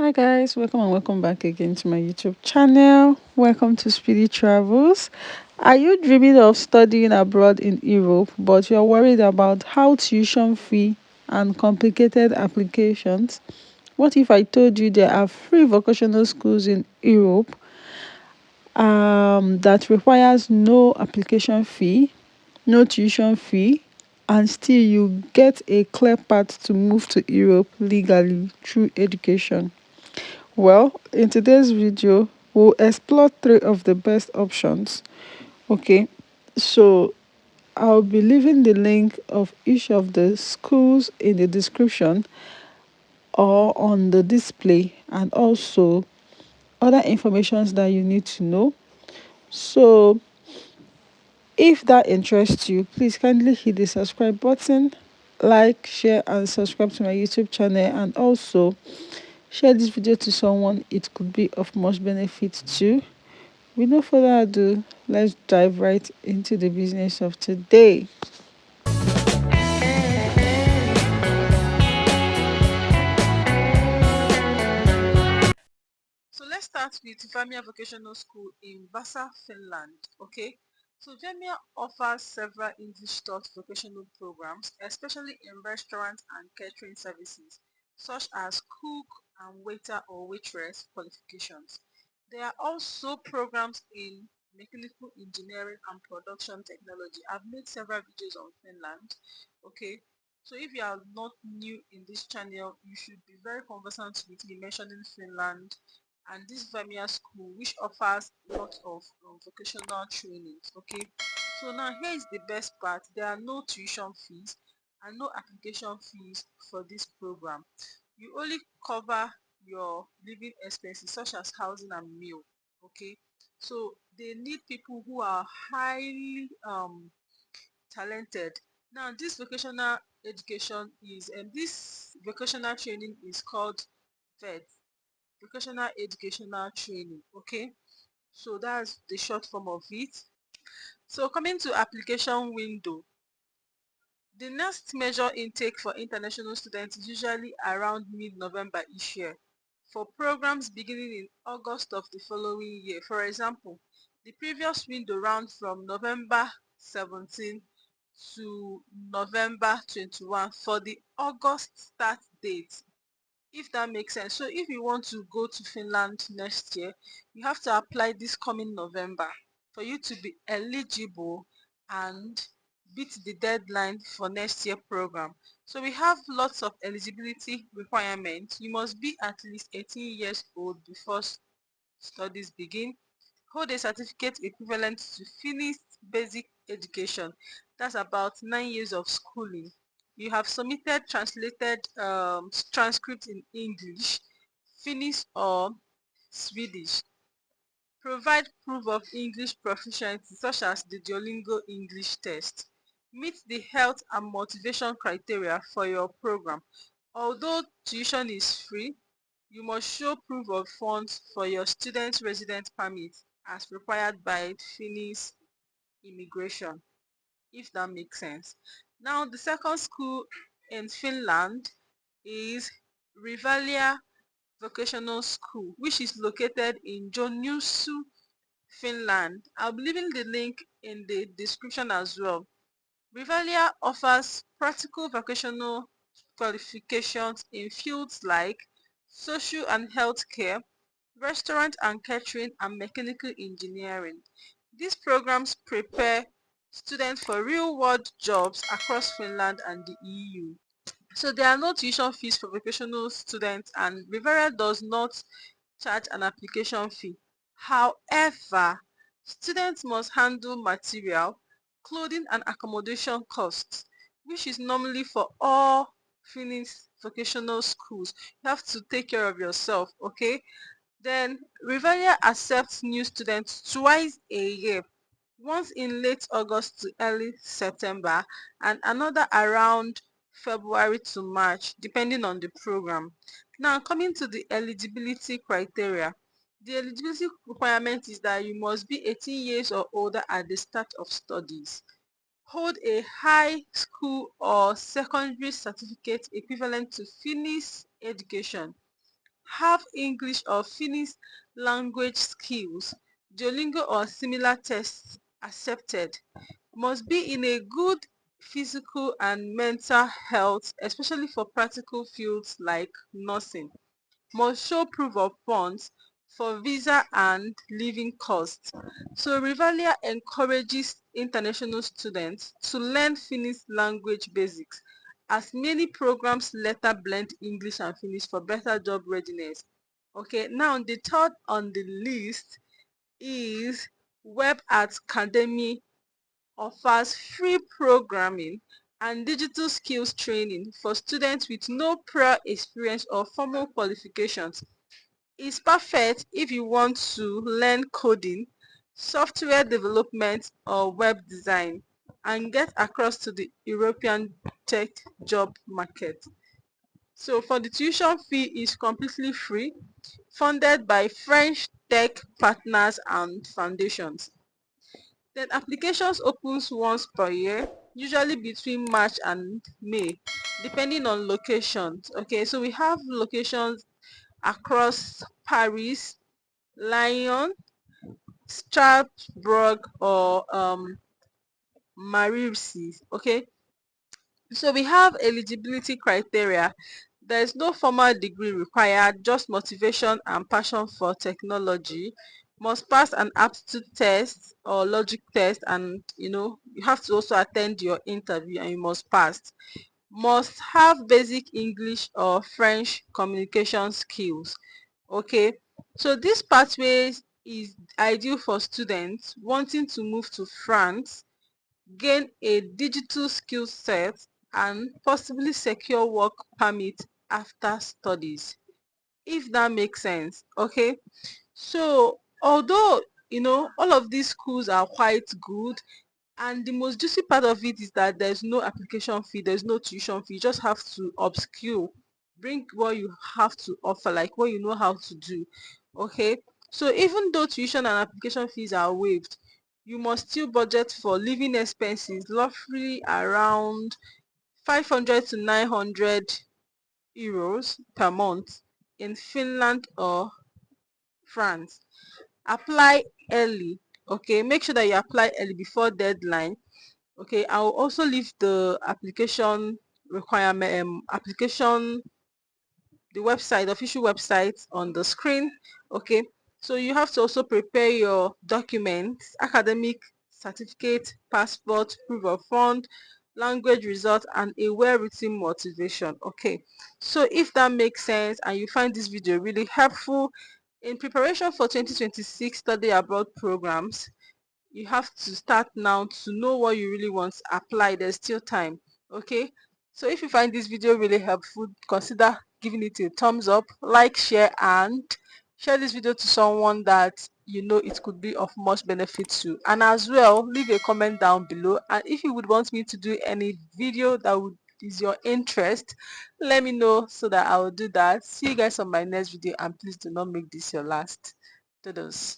Hi guys, welcome and welcome back again to my YouTube channel. Welcome to Speedy Travels. Are you dreaming of studying abroad in Europe but you're worried about how tuition fee and complicated applications? What if I told you there are free vocational schools in Europe that requires no application fee, no tuition fee, and still you get a clear path to move to Europe legally through education? Well, in today's video, we'll explore three of the best options. Okay, so I'll be leaving the link of each of the schools in the description or on the display, and also other informations that you need to know. So if that interests you, please kindly hit the subscribe button, like, share, and subscribe to my YouTube channel, and also share this video to someone it could be of much benefit to. With no further ado, let's dive right into the business of today. So let's start with Vamia Vocational School in Vasa, Finland. Okay, so Vamia offers several English taught vocational programs, especially in restaurant and catering services, such as cook and waiter or waitress qualifications. There are also programs in mechanical engineering and production technology. I've made several videos on Finland. Okay, so if you are not new in this channel, you should be very conversant with me mentioning Finland and this Vamia school, which offers lots of vocational trainings. Okay, so now here is the best part: there are no tuition fees and no application fees for this program. You only cover your living expenses such as housing and meal. Okay, so they need people who are highly talented. Now this vocational education is and this vocational training is called VET, vocational educational training. Okay, so that's the short form of it. So coming to application window, the next major intake for international students is usually around mid-November each year for programs beginning in August of the following year. For example, the previous window ran from November 17 to November 21 for the August start date, if that makes sense. So if you want to go to Finland next year, you have to apply this coming November for you to be eligible and beat the deadline for next year program. So we have lots of eligibility requirements. You must be at least 18 years old before studies begin, hold a certificate equivalent to finished basic education, that's about 9 years of schooling. You have submitted translated transcript in English, Finnish or Swedish. Provide proof of English proficiency such as the Duolingo English test. Meet the health and motivation criteria for your program. Although tuition is free, you must show proof of funds for your student resident permit as required by Finnish immigration, if that makes sense. Now, the second school in Finland is Rivalia Vocational School, which is located in Joensuussa, Finland. I'll be leaving the link in the description as well. Rivalia offers practical vocational qualifications in fields like social and healthcare, restaurant and catering, and mechanical engineering. These programs prepare students for real-world jobs across Finland and the EU. So there are no tuition fees for vocational students, and Rivalia does not charge an application fee. However, students must handle material, clothing and accommodation costs, which is normally for all Finnish vocational schools. You have to take care of yourself, okay? Then Rivalia accepts new students twice a year, once in late August to early September and another around February to March, depending on the program. Now, coming to the eligibility criteria. The eligibility requirement is that you must be 18 years or older at the start of studies, hold a high school or secondary certificate equivalent to Finnish education, have English or Finnish language skills, Duolingo or similar tests accepted, must be in a good physical and mental health, especially for practical fields like nursing, must show proof of funds for visa and living costs. So Rivalia encourages international students to learn Finnish language basics, as many programs later blend English and Finnish for better job readiness. Okay, now the third on the list is Web Academy offers free programming and digital skills training for students with no prior experience or formal qualifications. It's perfect if you want to learn coding, software development, or web design and get across to the European tech job market. So for the tuition fee is completely free, funded by French tech partners and foundations. Then applications opens once per year, usually between March and May, depending on locations. Okay, so we have locations across Paris, Lyon, Strasbourg, or Marysi. Okay, so we have eligibility criteria. There is no formal degree required, just motivation and passion for technology. Must pass an aptitude test or logic test, and you have to also attend your interview and you must pass. Must have basic English or French communication skills. Okay, so this pathway is ideal for students wanting to move to France, gain a digital skill set, and possibly secure work permit after studies, if that makes sense. Okay, so although all of these schools are quite good, and the most juicy part of it is that there's no application fee, there's no tuition fee. You just have to upskill, bring what you have to offer, like what you know how to do. Okay, so even though tuition and application fees are waived, you must still budget for living expenses, roughly around 500 to 900 euros per month in Finland or France. Apply early. Okay, make sure that you apply early before deadline. Okay, I'll also leave the application requirement, application, the website, official website on the screen. Okay, so you have to also prepare your documents, academic certificate, passport, proof of fund, language result, and a well-written motivation. Okay, so if that makes sense and you find this video really helpful in preparation for 2026 study abroad programs, you have to start now to know what you really want to apply. There's still time. Okay, so if you find this video really helpful, consider giving it a thumbs up, like, share, and share this video to someone that you know it could be of much benefit to. And as well, leave a comment down below, and if you would want me to do any video that would is your interest, let me know so that I will do that. See you guys on my next video, and please do not make this your last. Toodles.